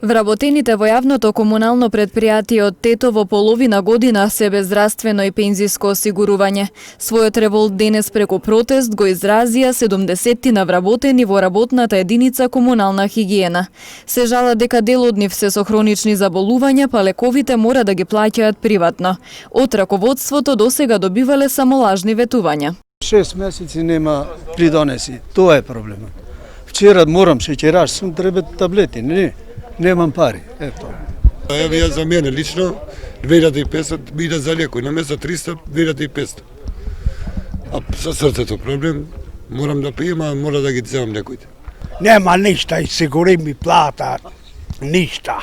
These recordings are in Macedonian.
Вработените во јавното комунално предпријатие од Тето во половина година се без здравствено и пензиско осигурување. Својот револт денес преку протест го изразија 70 вработени во работната единица комунална хигиена. Се жалат дека дел од нив се со хронични заболувања, па лековите мора да ги плаќаат приватно. Од раководството досега добивале само лажни ветувања. 6 месеци нема придонеси, тоа е проблемот. Вчера морам шеќераш, сум треба таблети, немам пари, ето. Ево ја за мене лично 2500 биде за лекој, на место 300 2500. А со срцето проблем, морам да пијам, а мора да ги земам лекоите. Нема ништа, и сигури ми плата, ништа.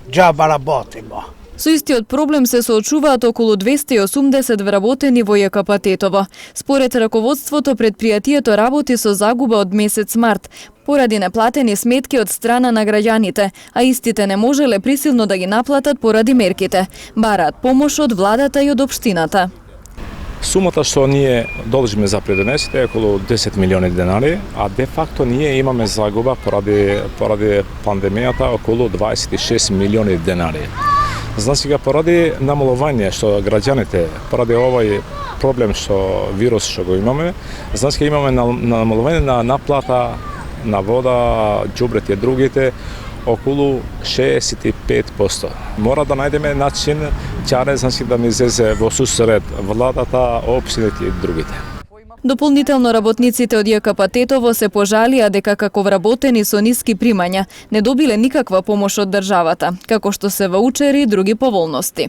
Џаба работимо. Со истиот проблем се соочуваат околу 280 вработени во ЈКП Тетово. Според раководството, предпријатието работи со загуба од месец март, поради неплатени сметки од страна на граѓаните, а истите не можеле присилно да ги наплатат поради мерките. Бараат помош од владата и од општината. Сумата што ние должиме за придонесите е околу 10 милиони денари, а де факто ние имаме загуба поради пандемијата околу 26 милиони денари. Значи га поради намалување што граѓаните, поради овој проблем што вирус што го имаме, значи имаме намалување на наплата на вода, џубрете и другите околу 65%. Мора да најдеме начин чаре значи да ни излезе во сусред владата, општините и другите. Дополнително работниците од ЈКП Тетово се пожалија дека како вработени со ниски примања не добиле никаква помош од државата, како што се ваучери и други поволности.